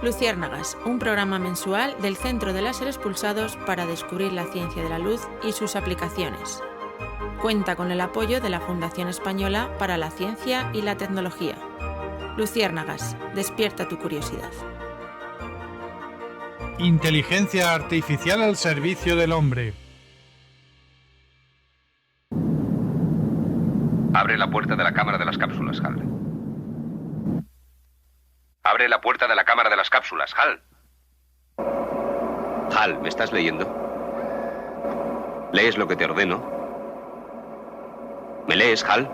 Luciérnagas, un programa mensual del Centro de Láseres Pulsados para descubrir la ciencia de la luz y sus aplicaciones. Cuenta con el apoyo de la Fundación Española para la Ciencia y la Tecnología. Luciérnagas, despierta tu curiosidad. Inteligencia artificial al servicio del hombre. Abre la puerta de la cámara de las cápsulas, Hal. Abre la puerta de la cámara de las cápsulas, Hal. Hal, ¿me estás leyendo? ¿Lees lo que te ordeno? ¿Me lees, Hal?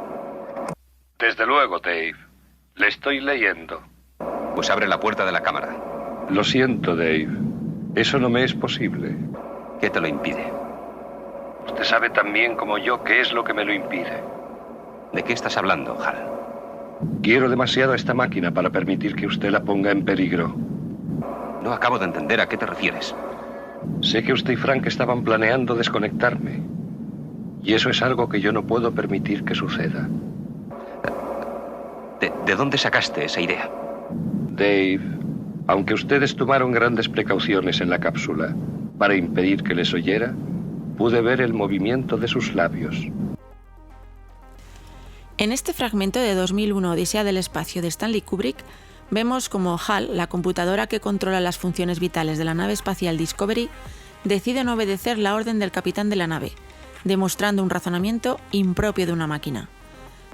Desde luego, Dave. Le estoy leyendo. Pues abre la puerta de la cámara. Lo siento, Dave. Eso no me es posible. ¿Qué te lo impide? Usted sabe tan bien como yo qué es lo que me lo impide. ¿De qué estás hablando, Hal? Quiero demasiado a esta máquina para permitir que usted la ponga en peligro. No acabo de entender a qué te refieres. Sé que usted y Frank estaban planeando desconectarme. Y eso es algo que yo no puedo permitir que suceda. ¿De dónde sacaste esa idea? Dave, aunque ustedes tomaron grandes precauciones en la cápsula para impedir que les oyera, pude ver el movimiento de sus labios. En este fragmento de 2001 Odisea del espacio de Stanley Kubrick, vemos como HAL, la computadora que controla las funciones vitales de la nave espacial Discovery, decide no obedecer la orden del capitán de la nave, demostrando un razonamiento impropio de una máquina.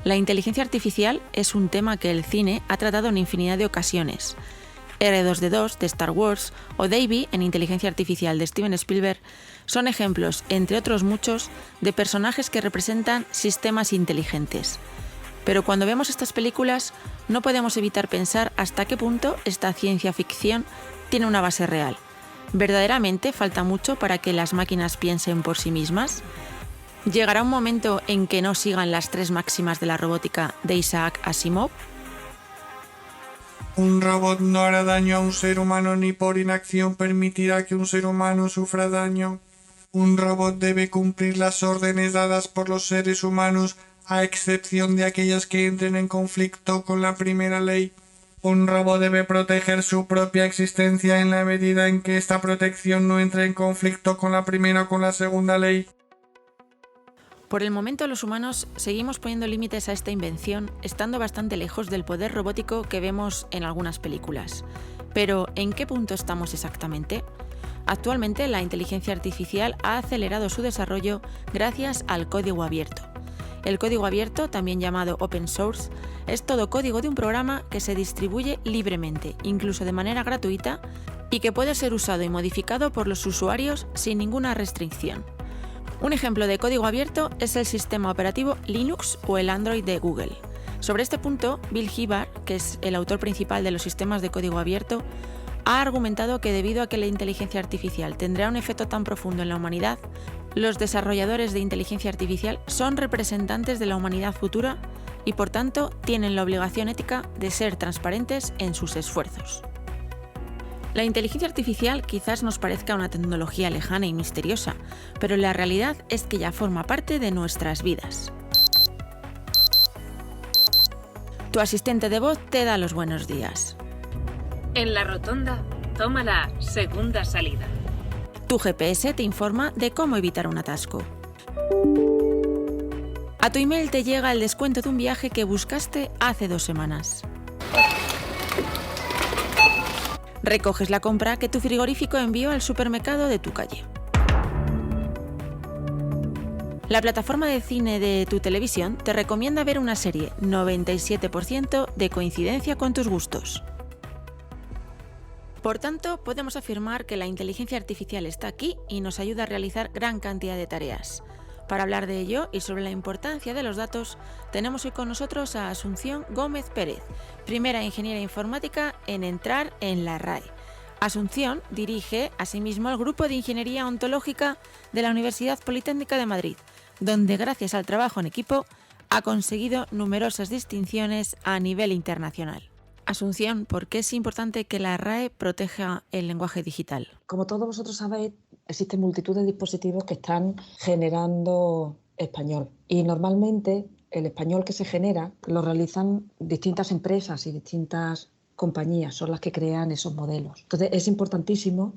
La inteligencia artificial es un tema que el cine ha tratado en infinidad de ocasiones. R2D2 de Star Wars o Davey en Inteligencia Artificial de Steven Spielberg son ejemplos, entre otros muchos, de personajes que representan sistemas inteligentes. Pero cuando vemos estas películas no podemos evitar pensar hasta qué punto esta ciencia ficción tiene una base real. ¿Verdaderamente falta mucho para que las máquinas piensen por sí mismas? ¿Llegará un momento en que no sigan las 3 máximas de la robótica de Isaac Asimov? Un robot no hará daño a un ser humano ni por inacción permitirá que un ser humano sufra daño. Un robot debe cumplir las órdenes dadas por los seres humanos, a excepción de aquellas que entren en conflicto con la primera ley. Un robot debe proteger su propia existencia en la medida en que esta protección no entre en conflicto con la primera o con la segunda ley. Por el momento los humanos seguimos poniendo límites a esta invención, estando bastante lejos del poder robótico que vemos en algunas películas. Pero, ¿en qué punto estamos exactamente? Actualmente la inteligencia artificial ha acelerado su desarrollo gracias al código abierto. El código abierto, también llamado open source, es todo código de un programa que se distribuye libremente, incluso de manera gratuita, y que puede ser usado y modificado por los usuarios sin ninguna restricción. Un ejemplo de código abierto es el sistema operativo Linux o el Android de Google. Sobre este punto, Bill Hibbard, que es el autor principal de los sistemas de código abierto, ha argumentado que debido a que la inteligencia artificial tendrá un efecto tan profundo en la humanidad, los desarrolladores de inteligencia artificial son representantes de la humanidad futura y por tanto tienen la obligación ética de ser transparentes en sus esfuerzos. La inteligencia artificial quizás nos parezca una tecnología lejana y misteriosa, pero la realidad es que ya forma parte de nuestras vidas. Tu asistente de voz te da los buenos días. En la rotonda, toma la segunda salida. Tu GPS te informa de cómo evitar un atasco. A tu email te llega el descuento de un viaje que buscaste hace 2 semanas. Recoges la compra que tu frigorífico envió al supermercado de tu calle. La plataforma de cine de tu televisión te recomienda ver una serie 97% de coincidencia con tus gustos. Por tanto, podemos afirmar que la inteligencia artificial está aquí y nos ayuda a realizar gran cantidad de tareas. Para hablar de ello y sobre la importancia de los datos, tenemos hoy con nosotros a Asunción Gómez Pérez, primera ingeniera informática en entrar en la RAE. Asunción dirige asimismo el Grupo de Ingeniería Ontológica de la Universidad Politécnica de Madrid, donde gracias al trabajo en equipo ha conseguido numerosas distinciones a nivel internacional. Asunción, ¿por qué es importante que la RAE proteja el lenguaje digital? Como todos vosotros sabéis, existen multitud de dispositivos que están generando español y normalmente el español que se genera lo realizan distintas empresas y distintas compañías son las que crean esos modelos. Entonces es importantísimo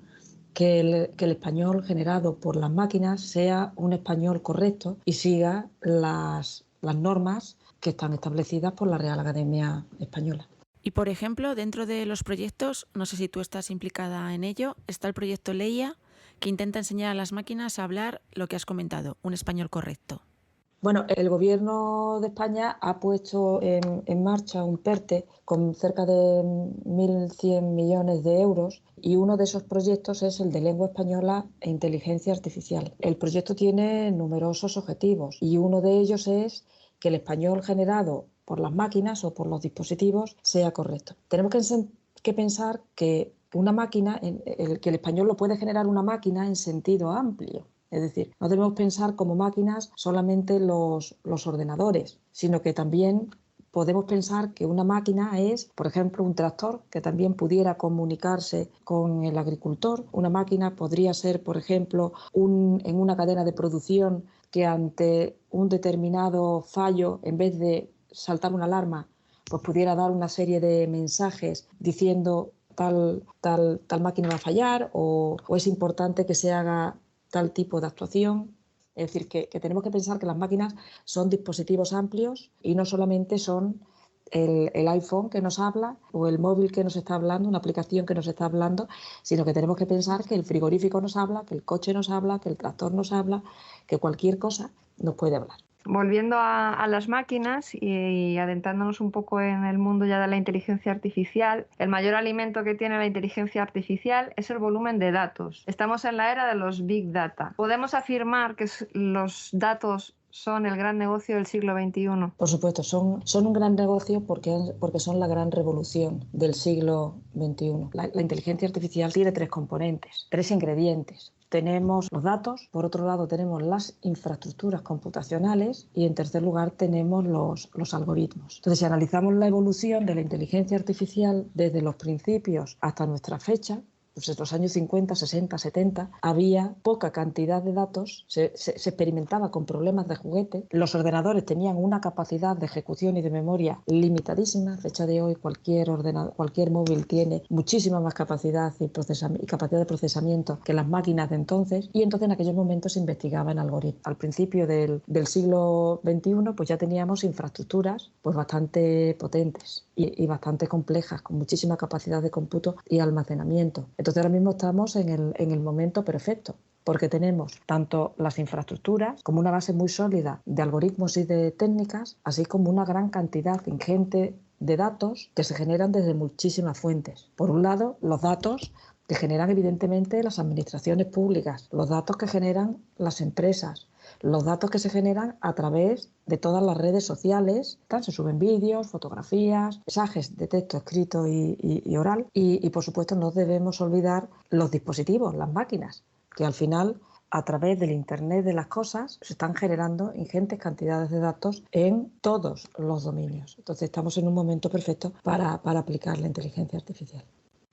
que el español generado por las máquinas sea un español correcto y siga las normas que están establecidas por la Real Academia Española. Y por ejemplo, dentro de los proyectos, no sé si tú estás implicada en ello, está el proyecto Leia, que intenta enseñar a las máquinas a hablar lo que has comentado, un español correcto. Bueno, el Gobierno de España ha puesto en marcha un PERTE con cerca de 1.100 millones de euros y uno de esos proyectos es el de lengua española e inteligencia artificial. El proyecto tiene numerosos objetivos y uno de ellos es que el español generado por las máquinas o por los dispositivos sea correcto. Tenemos que pensar que una máquina, que el español lo puede generar una máquina en sentido amplio. Es decir, no debemos pensar como máquinas solamente los ordenadores, sino que también podemos pensar que una máquina es, por ejemplo, un tractor que también pudiera comunicarse con el agricultor. Una máquina podría ser, por ejemplo, en una cadena de producción que ante un determinado fallo, en vez de saltar una alarma, pues pudiera dar una serie de mensajes diciendo tal máquina va a fallar o es importante que se haga tal tipo de actuación. Es decir, que tenemos que pensar que las máquinas son dispositivos amplios y no solamente son el iPhone que nos habla o el móvil que nos está hablando, una aplicación que nos está hablando, sino que tenemos que pensar que el frigorífico nos habla, que el coche nos habla, que el tractor nos habla, que cualquier cosa nos puede hablar. Volviendo a las máquinas y adentrándonos un poco en el mundo ya de la inteligencia artificial, el mayor alimento que tiene la inteligencia artificial es el volumen de datos. Estamos en la era de los Big Data. ¿Podemos afirmar que los datos son el gran negocio del siglo XXI? Por supuesto, son un gran negocio porque son la gran revolución del siglo XXI. La inteligencia artificial tiene 3 componentes, 3 ingredientes. Tenemos los datos, por otro lado tenemos las infraestructuras computacionales y en tercer lugar tenemos los algoritmos. Entonces, si analizamos la evolución de la inteligencia artificial desde los principios hasta nuestra fecha, pues en los años 50, 60, 70, había poca cantidad de datos, se experimentaba con problemas de juguete, los ordenadores tenían una capacidad de ejecución y de memoria limitadísima. A fecha de hoy cualquier móvil tiene muchísima más capacidad y capacidad de procesamiento que las máquinas de entonces, y entonces en aquellos momentos se investigaba en algoritmos. Al principio del siglo XXI pues ya teníamos infraestructuras pues bastante potentes y bastante complejas, con muchísima capacidad de cómputo y almacenamiento. Entonces ahora mismo estamos en el momento perfecto, porque tenemos tanto las infraestructuras como una base muy sólida de algoritmos y de técnicas, así como una gran cantidad ingente de datos que se generan desde muchísimas fuentes. Por un lado, los datos que generan evidentemente las administraciones públicas, los datos que generan las empresas, los datos que se generan a través de todas las redes sociales. Se suben vídeos, fotografías, mensajes de texto escrito y oral. Y por supuesto no debemos olvidar los dispositivos, las máquinas, que al final a través del Internet de las cosas se están generando ingentes cantidades de datos en todos los dominios. Entonces estamos en un momento perfecto para aplicar la inteligencia artificial.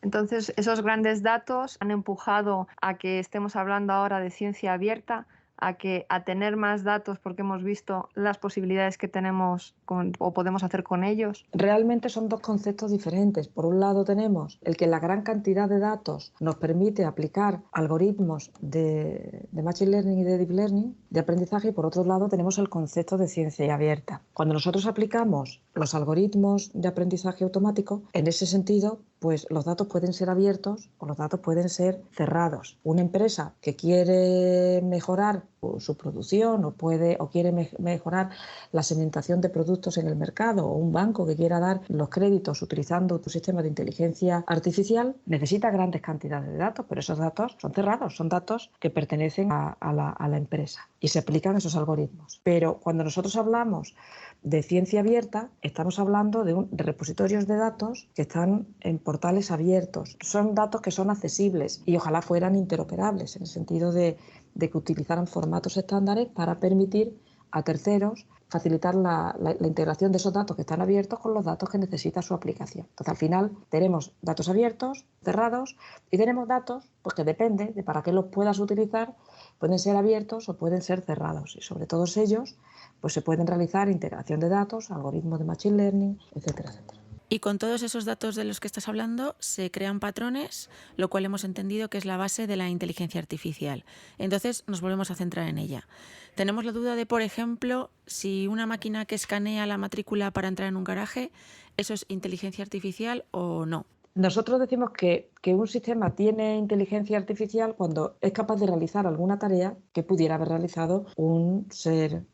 Entonces esos grandes datos han empujado a que estemos hablando ahora de ciencia abierta, a tener más datos porque hemos visto las posibilidades que tenemos o podemos hacer con ellos. Realmente son 2 conceptos diferentes. Por un lado tenemos el que la gran cantidad de datos nos permite aplicar algoritmos de Machine Learning y de Deep Learning, de aprendizaje, y por otro lado tenemos el concepto de ciencia abierta. Cuando nosotros aplicamos los algoritmos de aprendizaje automático, en ese sentido, pues los datos pueden ser abiertos o los datos pueden ser cerrados. Una empresa que quiere mejorar su producción o quiere mejorar la segmentación de productos en el mercado, o un banco que quiera dar los créditos utilizando tu sistema de inteligencia artificial, necesita grandes cantidades de datos, pero esos datos son cerrados, son datos que pertenecen a la empresa y se aplican esos algoritmos. Pero cuando nosotros hablamos de ciencia abierta, estamos hablando de repositorios de datos que están en portales abiertos. Son datos que son accesibles y ojalá fueran interoperables, en el sentido de que utilizaran formatos estándares para permitir a terceros facilitar la integración de esos datos que están abiertos con los datos que necesita su aplicación. Entonces, al final, tenemos datos abiertos, cerrados, y tenemos datos pues, que depende de para qué los puedas utilizar, pueden ser abiertos o pueden ser cerrados. Y sobre todos ellos, pues se pueden realizar integración de datos, algoritmos de Machine Learning, etcétera, etcétera. Y con todos esos datos de los que estás hablando se crean patrones, lo cual hemos entendido que es la base de la inteligencia artificial. Entonces nos volvemos a centrar en ella. Tenemos la duda de, por ejemplo, si una máquina que escanea la matrícula para entrar en un garaje, ¿eso es inteligencia artificial o no? Nosotros decimos que un sistema tiene inteligencia artificial cuando es capaz de realizar alguna tarea que pudiera haber realizado un ser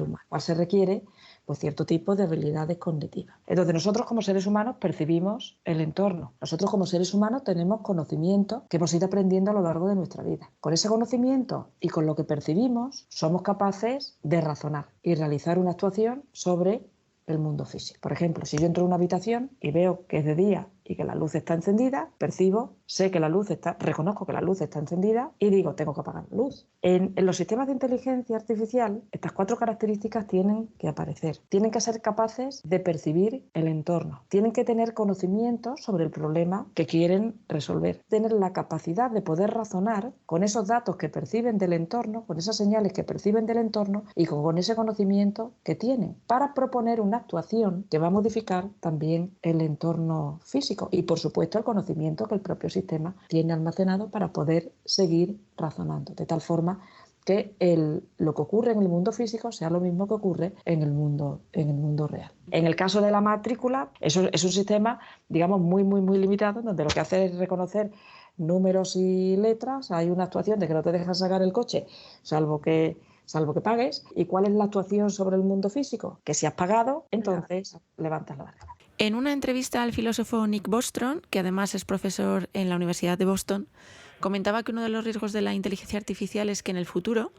humano. Cual se requiere pues, cierto tipo de habilidades cognitivas. Entonces nosotros como seres humanos percibimos el entorno. Nosotros como seres humanos tenemos conocimiento que hemos ido aprendiendo a lo largo de nuestra vida. Con ese conocimiento y con lo que percibimos somos capaces de razonar y realizar una actuación sobre el mundo físico. Por ejemplo, si yo entro en una habitación y veo que es de día y que la luz está encendida, percibo, reconozco que la luz está encendida y digo, tengo que apagar la luz. En los sistemas de inteligencia artificial, estas 4 características tienen que aparecer. Tienen que ser capaces de percibir el entorno. Tienen que tener conocimiento sobre el problema que quieren resolver. Tener la capacidad de poder razonar con esos datos que perciben del entorno, con esas señales que perciben del entorno y con ese conocimiento que tienen para proponer una actuación que va a modificar también el entorno físico. Y, por supuesto, el conocimiento que el propio sistema tiene almacenado para poder seguir razonando, de tal forma que lo que ocurre en el mundo físico sea lo mismo que ocurre en el mundo real. En el caso de la matrícula, eso es un sistema, digamos, muy limitado, donde lo que hace es reconocer números y letras. Hay una actuación de que no te dejan sacar el coche, salvo que pagues. ¿Y cuál es la actuación sobre el mundo físico? Que si has pagado, entonces levantas la barrera. En una entrevista al filósofo Nick Bostrom, que además es profesor en la Universidad de Boston, comentaba que uno de los riesgos de la inteligencia artificial es que en el futuro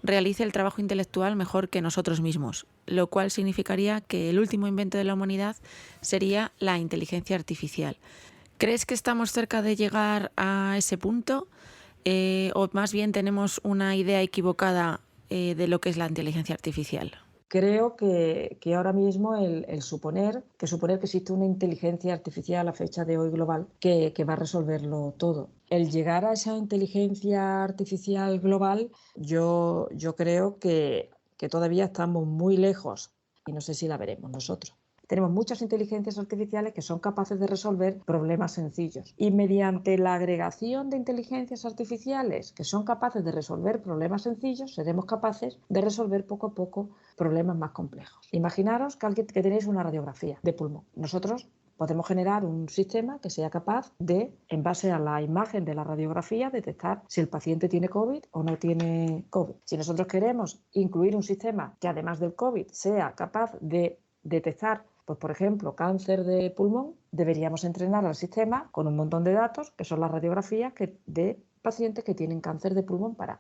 realice el trabajo intelectual mejor que nosotros mismos, lo cual significaría que el último invento de la humanidad sería la inteligencia artificial. ¿Crees que estamos cerca de llegar a ese punto? ¿O más bien tenemos una idea equivocada de lo que es la inteligencia artificial? Creo que ahora mismo el suponer que existe una inteligencia artificial a fecha de hoy global que va a resolverlo todo. El llegar a esa inteligencia artificial global, yo creo que todavía estamos muy lejos y no sé si la veremos nosotros. Tenemos muchas inteligencias artificiales que son capaces de resolver problemas sencillos y mediante la agregación de inteligencias artificiales que son capaces de resolver problemas sencillos, seremos capaces de resolver poco a poco problemas más complejos. Imaginaros que tenéis una radiografía de pulmón. Nosotros podemos generar un sistema que sea capaz de, en base a la imagen de la radiografía, detectar si el paciente tiene COVID o no tiene COVID. Si nosotros queremos incluir un sistema que además del COVID sea capaz de detectar, pues, por ejemplo, cáncer de pulmón, deberíamos entrenar al sistema con un montón de datos, que son las radiografías de pacientes que tienen cáncer de pulmón para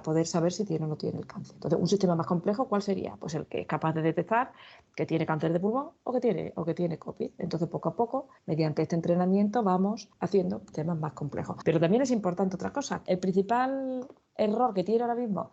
poder saber si tiene o no tiene el cáncer. Entonces, un sistema más complejo, ¿cuál sería? Pues el que es capaz de detectar que tiene cáncer de pulmón o que tiene COVID. Entonces, poco a poco, mediante este entrenamiento, vamos haciendo sistemas más complejos. Pero también es importante otra cosa. El principal error que tiene ahora mismo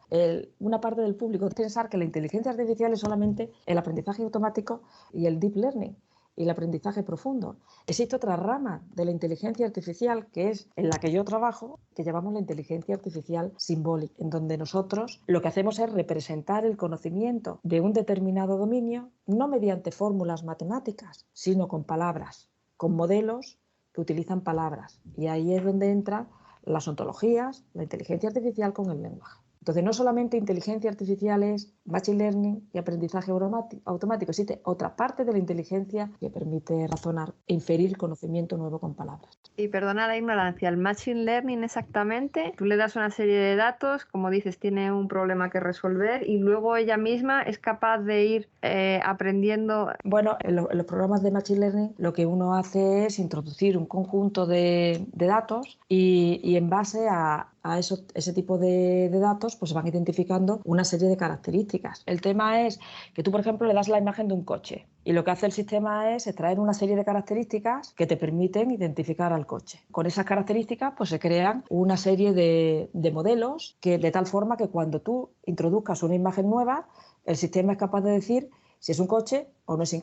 una parte del público es pensar que la inteligencia artificial es solamente el aprendizaje automático y el deep learning y el aprendizaje profundo. Existe otra rama de la inteligencia artificial que es en la que yo trabajo, que llamamos la inteligencia artificial simbólica, en donde nosotros lo que hacemos es representar el conocimiento de un determinado dominio, no mediante fórmulas matemáticas, sino con palabras, con modelos que utilizan palabras. Y ahí es donde entran las ontologías, la inteligencia artificial con el lenguaje. Entonces, no solamente inteligencia artificial es machine learning y aprendizaje automático, existe otra parte de la inteligencia que permite razonar e inferir conocimiento nuevo con palabras. Y perdona la ignorancia, el machine learning exactamente, tú le das una serie de datos, como dices, tiene un problema que resolver y luego ella misma es capaz de ir aprendiendo. Bueno, en los programas de machine learning lo que uno hace es introducir un conjunto de datos y en base a ese tipo de datos pues se van identificando una serie de características. El tema es que tú, por ejemplo, le das la imagen de un coche y lo que hace el sistema es extraer una serie de características que te permiten identificar al coche. Con esas características pues se crean una serie de modelos que de tal forma que cuando tú introduzcas una imagen nueva, el sistema es capaz de decir si es un coche o no es un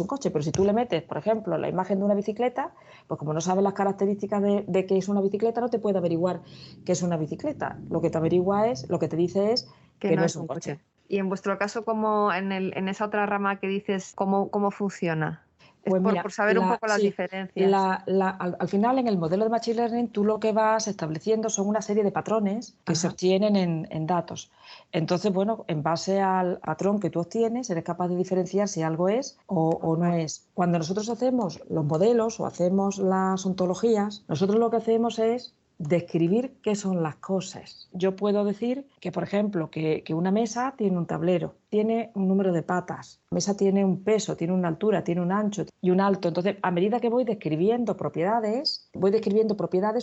coche. Pero si tú le metes, por ejemplo, la imagen de una bicicleta, pues como no sabes las características de qué es una bicicleta, no te puede averiguar qué es una bicicleta. Lo que te dice es que no es un coche. Y en vuestro caso, como en esa otra rama que dices, ¿cómo funciona? Pues mira, por saber un poco las diferencias. Al final, en el modelo de Machine Learning, tú lo que vas estableciendo son una serie de patrones que se obtienen en datos. Entonces, bueno, en base al patrón que tú obtienes, eres capaz de diferenciar si algo es o no es. Cuando nosotros hacemos los modelos o hacemos las ontologías, nosotros lo que hacemos es describir qué son las cosas. Yo puedo decir que, por ejemplo, que una mesa tiene un tablero, tiene un número de patas, la mesa tiene un peso, tiene una altura, tiene un ancho y un alto. Entonces, a medida que voy describiendo propiedades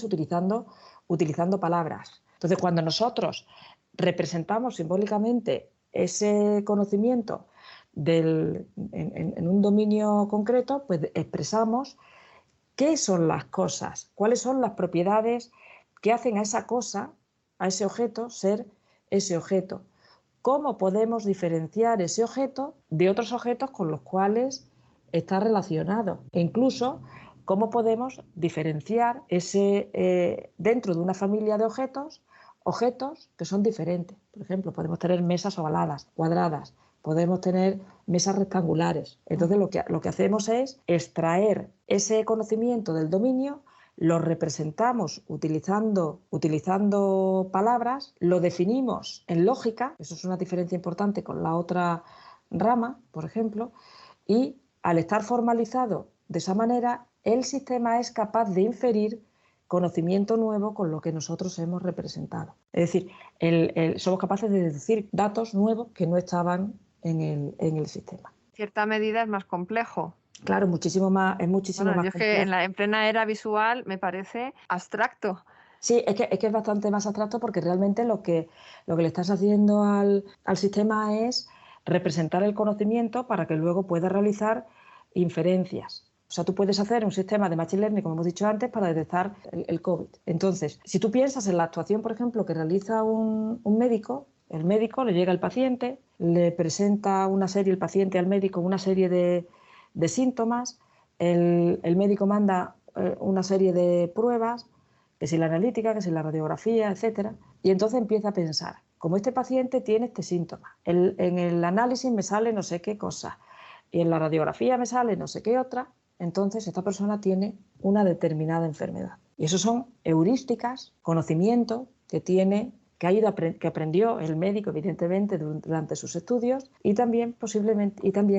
utilizando palabras. Entonces, cuando nosotros representamos simbólicamente ese conocimiento en un dominio concreto, pues expresamos qué son las cosas, cuáles son las propiedades que hacen a esa cosa, a ese objeto, ser ese objeto. ¿Cómo podemos diferenciar ese objeto de otros objetos con los cuales está relacionado? E incluso, ¿cómo podemos diferenciar dentro de una familia de objetos que son diferentes? Por ejemplo, podemos tener mesas ovaladas, cuadradas, podemos tener mesas rectangulares. Entonces, lo que hacemos es extraer ese conocimiento del dominio, lo representamos utilizando palabras, lo definimos en lógica, eso es una diferencia importante con la otra rama, por ejemplo, y al estar formalizado de esa manera, el sistema es capaz de inferir conocimiento nuevo con lo que nosotros hemos representado. Es decir, somos capaces de deducir datos nuevos que no estaban en el sistema. En cierta medida es más complejo. Claro, es muchísimo más complejo. Es que en plena era visual me parece abstracto. Sí, es que es bastante más abstracto porque realmente lo que le estás haciendo al sistema es representar el conocimiento para que luego pueda realizar inferencias. O sea, tú puedes hacer un sistema de Machine Learning, como hemos dicho antes, para detectar el COVID. Entonces, si tú piensas en la actuación, por ejemplo, que realiza un médico, el médico le llega al paciente, le presenta el paciente al médico una serie de síntomas, el médico manda una serie de pruebas, que si la analítica, que si la radiografía, etcétera, y entonces empieza a pensar, como este paciente tiene este síntoma, en el análisis me sale no sé qué cosa, y en la radiografía me sale no sé qué otra, entonces esta persona tiene una determinada enfermedad. Y eso son heurísticas, conocimiento que aprendió el médico, evidentemente, durante sus estudios y también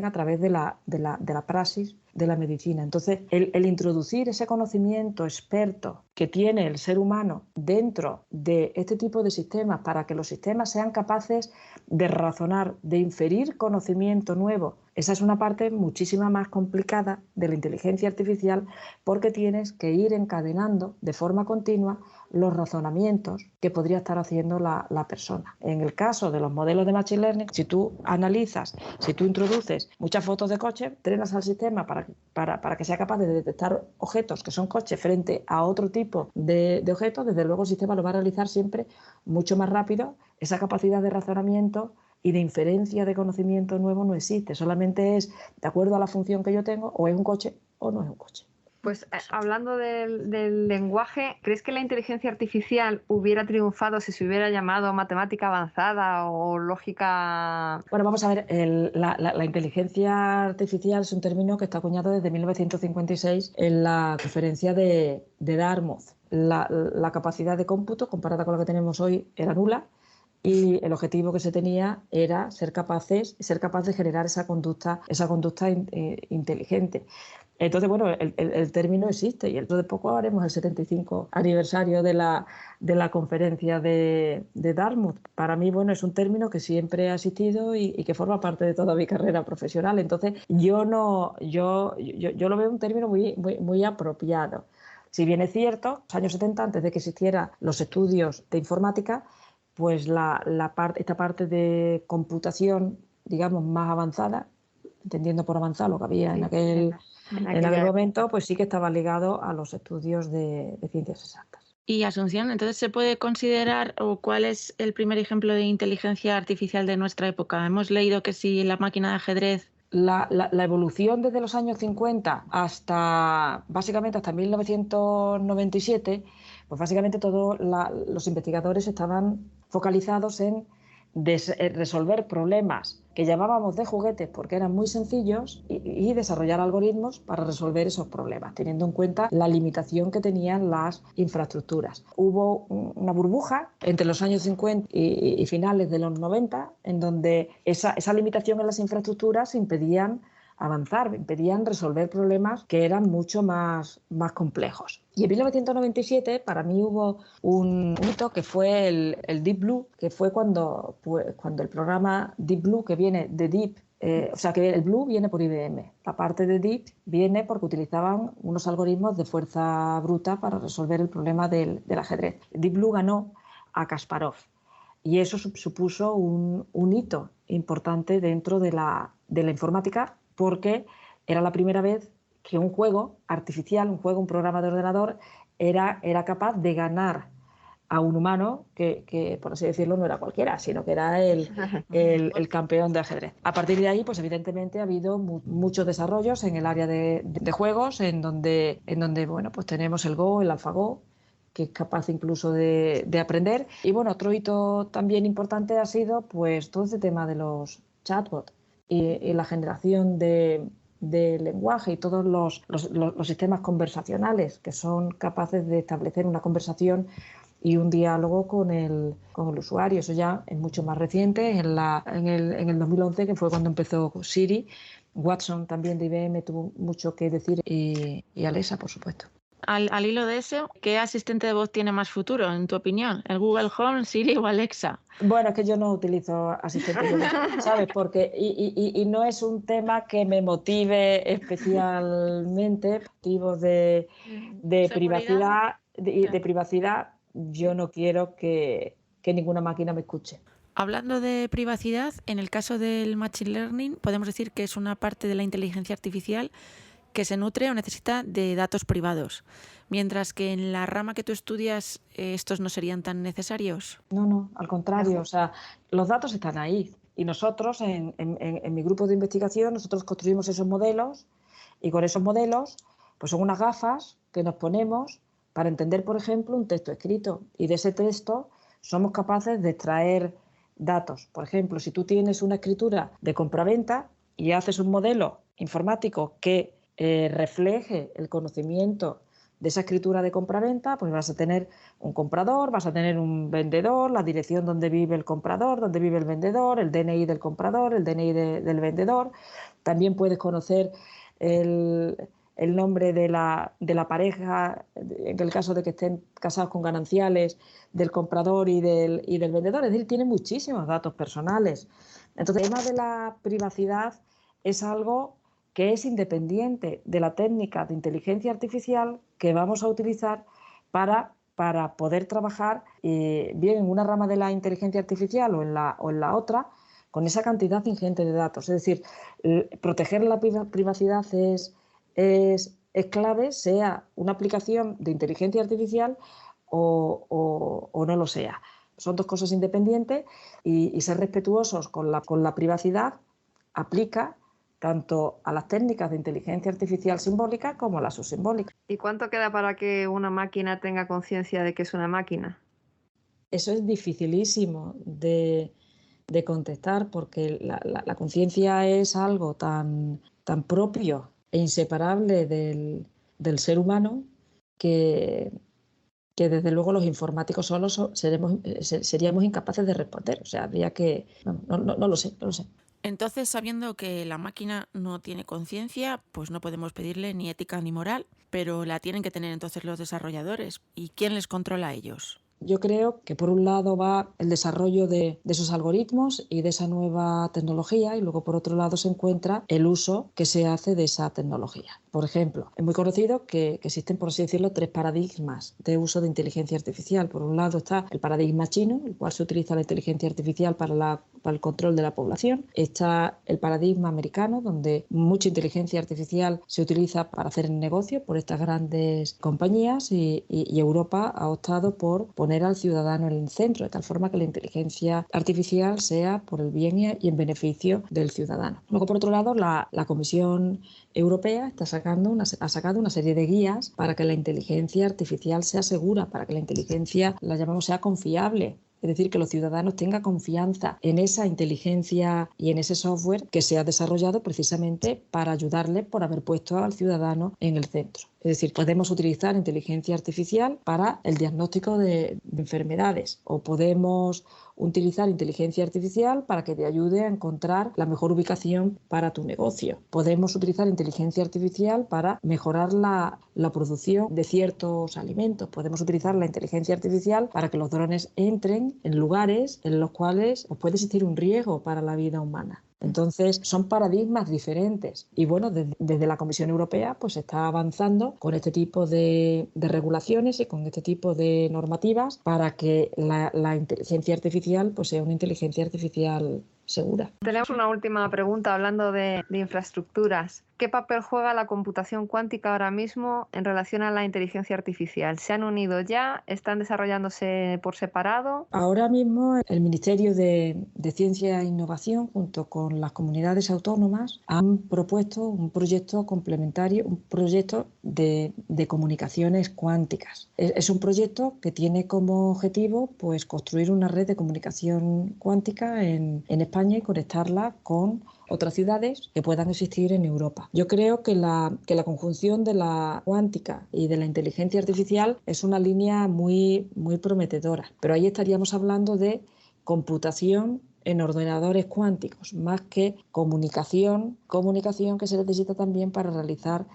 a través de la praxis de la medicina. Entonces, el introducir ese conocimiento experto que tiene el ser humano dentro de este tipo de sistemas para que los sistemas sean capaces de razonar, de inferir conocimiento nuevo, esa es una parte muchísimo más complicada de la inteligencia artificial porque tienes que ir encadenando de forma continua los razonamientos que podría estar haciendo la persona. En el caso de los modelos de Machine Learning, si tú introduces muchas fotos de coches, entrenas al sistema para que sea capaz de detectar objetos que son coches frente a otro tipo de objetos, desde luego el sistema lo va a realizar siempre mucho más rápido. Esa capacidad de razonamiento y de inferencia de conocimiento nuevo no existe, solamente es de acuerdo a la función que yo tengo, o es un coche o no es un coche. Pues hablando del lenguaje, ¿crees que la inteligencia artificial hubiera triunfado si se hubiera llamado matemática avanzada o lógica? Bueno, vamos a ver, la inteligencia artificial es un término que está acuñado desde 1956 en la conferencia de Dartmouth. La capacidad de cómputo comparada con la que tenemos hoy era nula y el objetivo que se tenía era ser capaz de generar esa conducta inteligente. Entonces, bueno, el término existe y dentro de poco haremos el 75 aniversario de la conferencia de Dartmouth. Para mí, bueno, es un término que siempre ha existido y que forma parte de toda mi carrera profesional. Entonces, yo lo veo un término muy apropiado. Si bien es cierto, en los años 70, antes de que existieran los estudios de informática, pues esta parte de computación, digamos, más avanzada, entendiendo por avanzada lo que había en aquel momento, pues sí que estaba ligado a los estudios de ciencias exactas. Y Asunción, entonces ¿se puede considerar o cuál es el primer ejemplo de inteligencia artificial de nuestra época? Hemos leído que si la máquina de ajedrez... La evolución desde los años 50 básicamente hasta 1997, pues básicamente todos los investigadores estaban focalizados en resolver problemas que llamábamos de juguetes porque eran muy sencillos y desarrollar algoritmos para resolver esos problemas, teniendo en cuenta la limitación que tenían las infraestructuras. Hubo una burbuja entre los años 50 y finales de los 90 en donde esa limitación en las infraestructuras impedían avanzar, impedían resolver problemas que eran mucho más complejos. Y en 1997 para mí hubo un hito que fue el Deep Blue, que fue cuando el programa Deep Blue, que viene de Deep, o sea que el Blue viene por IBM. La parte de Deep viene porque utilizaban unos algoritmos de fuerza bruta para resolver el problema del ajedrez. Deep Blue ganó a Kasparov y eso supuso un hito importante dentro de la informática, porque era la primera vez que un juego artificial, un programa de ordenador, era capaz de ganar a un humano que, por así decirlo, no era cualquiera, sino que era el campeón de ajedrez. A partir de ahí, pues evidentemente ha habido muchos desarrollos en el área de juegos, en donde bueno, pues tenemos el Go, el AlphaGo, que es capaz incluso de aprender. Y bueno, otro hito también importante ha sido pues todo este tema de los chatbots y la generación de lenguaje y todos los sistemas conversacionales que son capaces de establecer una conversación y un diálogo con el usuario. Eso ya es mucho más reciente, en el 2011, que fue cuando empezó Siri. Watson también de IBM tuvo mucho que decir y Alexa, por supuesto. Al hilo de eso, ¿qué asistente de voz tiene más futuro, en tu opinión? ¿El Google Home, Siri o Alexa? Bueno, es que yo no utilizo asistentes de voz, ¿sabes? Porque y no es un tema que me motive especialmente. Motivos de privacidad, de privacidad, yo no quiero que ninguna máquina me escuche. Hablando de privacidad, en el caso del Machine Learning, podemos decir que es una parte de la inteligencia artificial que se nutre o necesita de datos privados, mientras que en la rama que tú estudias estos no serían tan necesarios. No, al contrario, o sea, los datos están ahí y nosotros en mi grupo de investigación nosotros construimos esos modelos y con esos modelos pues son unas gafas que nos ponemos para entender, por ejemplo, un texto escrito y de ese texto somos capaces de extraer datos. Por ejemplo, si tú tienes una escritura de compraventa y haces un modelo informático que refleje el conocimiento de esa escritura de compraventa, pues vas a tener un comprador, vas a tener un vendedor, la dirección donde vive el comprador, donde vive el vendedor, el DNI del comprador, el DNI del vendedor. También puedes conocer el nombre de la pareja, en el caso de que estén casados con gananciales, del comprador y del vendedor. Es decir, tiene muchísimos datos personales. Entonces, el tema de la privacidad es algo que es independiente de la técnica de inteligencia artificial que vamos a utilizar para poder trabajar bien en una rama de la inteligencia artificial o en la otra, con esa cantidad ingente de datos. Es decir, proteger la privacidad es clave, sea una aplicación de inteligencia artificial o no lo sea. Son dos cosas independientes y ser respetuosos con la privacidad aplica tanto a las técnicas de inteligencia artificial simbólica como a la subsimbólica. ¿Y cuánto queda para que una máquina tenga conciencia de que es una máquina? Eso es dificilísimo de contestar porque la conciencia es algo tan propio e inseparable del ser humano que desde luego los informáticos solos seríamos incapaces de responder. O sea, habría que... No lo sé. Entonces, sabiendo que la máquina no tiene conciencia, pues no podemos pedirle ni ética ni moral, pero la tienen que tener entonces los desarrolladores. ¿Y quién les controla a ellos? Yo creo que por un lado va el desarrollo de esos algoritmos y de esa nueva tecnología y luego por otro lado se encuentra el uso que se hace de esa tecnología. Por ejemplo, es muy conocido que existen, por así decirlo, 3 paradigmas de uso de inteligencia artificial. Por un lado está el paradigma chino, el cual se utiliza la inteligencia artificial para el control de la población. Está el paradigma americano, donde mucha inteligencia artificial se utiliza para hacer negocio por estas grandes compañías y Europa ha optado por poner al ciudadano en el centro, de tal forma que la inteligencia artificial sea por el bien y en beneficio del ciudadano. Luego, por otro lado, la Comisión Europea ha sacado una serie de guías para que la inteligencia artificial sea segura, para que la inteligencia, la llamamos, sea confiable. Es decir, que los ciudadanos tengan confianza en esa inteligencia y en ese software que se ha desarrollado precisamente para ayudarles por haber puesto al ciudadano en el centro. Es decir, podemos utilizar inteligencia artificial para el diagnóstico de enfermedades o podemos utilizar inteligencia artificial para que te ayude a encontrar la mejor ubicación para tu negocio. Podemos utilizar inteligencia artificial para mejorar la producción de ciertos alimentos. Podemos utilizar la inteligencia artificial para que los drones entren en lugares en los cuales puede existir un riesgo para la vida humana. Entonces, son paradigmas diferentes. Y bueno, desde la Comisión Europea pues se está avanzando con este tipo de regulaciones y con este tipo de normativas para que la inteligencia artificial pues sea una inteligencia artificial segura. Tenemos una última pregunta hablando de infraestructuras. ¿Qué papel juega la computación cuántica ahora mismo en relación a la inteligencia artificial? ¿Se han unido ya? ¿Están desarrollándose por separado? Ahora mismo el Ministerio de Ciencia e Innovación junto con las comunidades autónomas han propuesto un proyecto complementario, un proyecto de comunicaciones cuánticas. Es un proyecto que tiene como objetivo pues, construir una red de comunicación cuántica en España y conectarla con otras ciudades que puedan existir en Europa. Yo creo que la conjunción de la cuántica y de la inteligencia artificial es una línea muy, muy prometedora, pero ahí estaríamos hablando de computación en ordenadores cuánticos, más que comunicación que se necesita también para realizar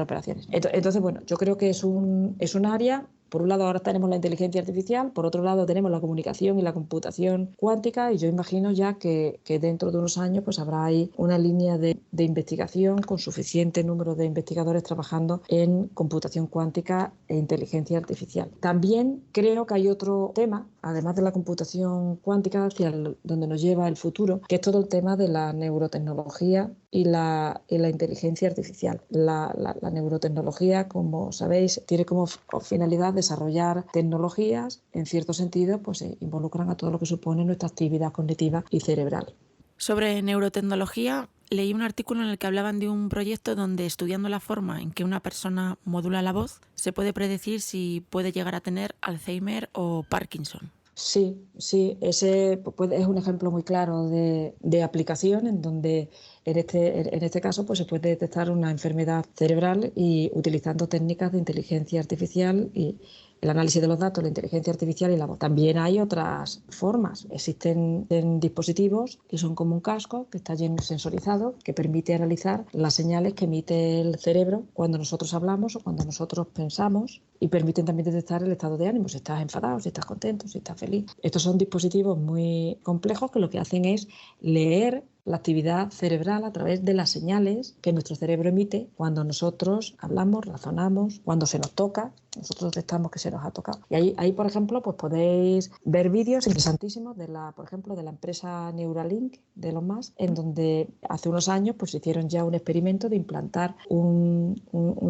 operaciones. Entonces, bueno, yo creo que es un área. Por un lado ahora tenemos la inteligencia artificial, por otro lado tenemos la comunicación y la computación cuántica y yo imagino ya que dentro de unos años pues habrá ahí una línea de investigación con suficiente número de investigadores trabajando en computación cuántica e inteligencia artificial. También creo que hay otro tema, además de la computación cuántica hacia donde nos lleva el futuro, que es todo el tema de la neurotecnología y la inteligencia artificial. La neurotecnología, como sabéis, tiene como finalidad desarrollar tecnologías, en cierto sentido, pues involucran a todo lo que supone nuestra actividad cognitiva y cerebral. Sobre neurotecnología, leí un artículo en el que hablaban de un proyecto donde, estudiando la forma en que una persona modula la voz, se puede predecir si puede llegar a tener Alzheimer o Parkinson. Sí, ese es un ejemplo muy claro de aplicación en donde en este caso pues se puede detectar una enfermedad cerebral y utilizando técnicas de inteligencia artificial y el análisis de los datos, la inteligencia artificial y la voz. También hay otras formas. Existen dispositivos que son como un casco que está lleno sensorizado, que permite analizar las señales que emite el cerebro cuando nosotros hablamos o cuando nosotros pensamos y permiten también detectar el estado de ánimo, si estás enfadado, si estás contento, si estás feliz. Estos son dispositivos muy complejos que lo que hacen es leer la actividad cerebral a través de las señales que nuestro cerebro emite cuando nosotros hablamos, razonamos, cuando se nos toca, nosotros detectamos que se nos ha tocado. Y ahí por ejemplo, pues podéis ver vídeos interesantísimos por ejemplo, de la empresa Neuralink de Elon Musk, en donde hace unos años pues hicieron ya un experimento de implantar un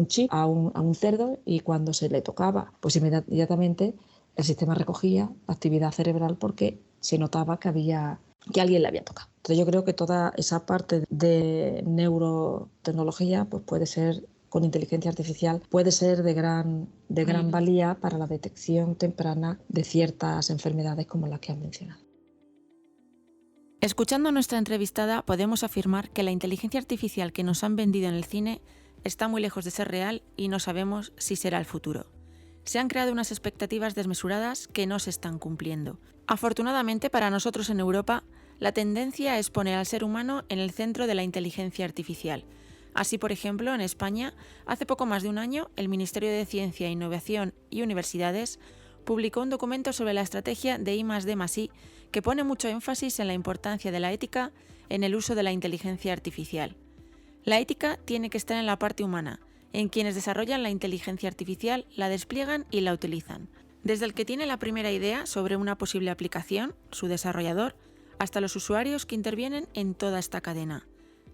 chip a un cerdo y cuando se le tocaba, pues inmediatamente el sistema recogía actividad cerebral porque se notaba que alguien le había tocado. Entonces yo creo que toda esa parte de neurotecnología pues puede ser, con inteligencia artificial, puede ser de gran valía para la detección temprana de ciertas enfermedades como las que han mencionado. Escuchando a nuestra entrevistada, podemos afirmar que la inteligencia artificial que nos han vendido en el cine está muy lejos de ser real y no sabemos si será el futuro. Se han creado unas expectativas desmesuradas que no se están cumpliendo. Afortunadamente para nosotros en Europa, la tendencia es poner al ser humano en el centro de la inteligencia artificial. Así, por ejemplo, en España, hace poco más de un año, el Ministerio de Ciencia, Innovación y Universidades publicó un documento sobre la estrategia de I+D+I que pone mucho énfasis en la importancia de la ética en el uso de la inteligencia artificial. La ética tiene que estar en la parte humana, en quienes desarrollan la inteligencia artificial, la despliegan y la utilizan. Desde el que tiene la primera idea sobre una posible aplicación, su desarrollador, hasta los usuarios que intervienen en toda esta cadena.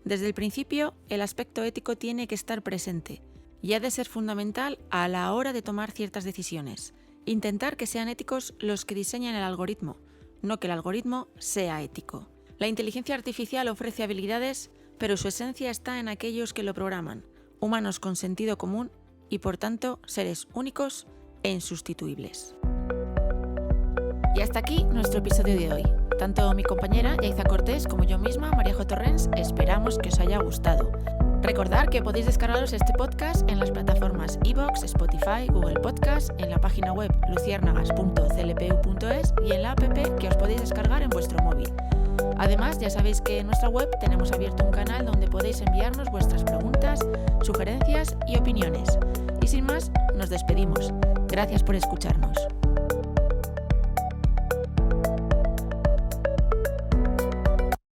Desde el principio, el aspecto ético tiene que estar presente y ha de ser fundamental a la hora de tomar ciertas decisiones. Intentar que sean éticos los que diseñan el algoritmo, no que el algoritmo sea ético. La inteligencia artificial ofrece habilidades, pero su esencia está en aquellos que lo programan, humanos con sentido común y, por tanto, seres únicos e insustituibles. Y hasta aquí nuestro episodio de hoy. Tanto mi compañera Yaiza Cortés como yo misma, María J. Torrens, esperamos que os haya gustado. Recordad que podéis descargaros este podcast en las plataformas iVoox, Spotify, Google Podcast, en la página web luciérnagas.clpu.es y en la app que os podéis descargar en vuestro móvil. Además, ya sabéis que en nuestra web tenemos abierto un canal donde podéis enviarnos vuestras preguntas, sugerencias y opiniones. Y sin más, nos despedimos. Gracias por escucharnos.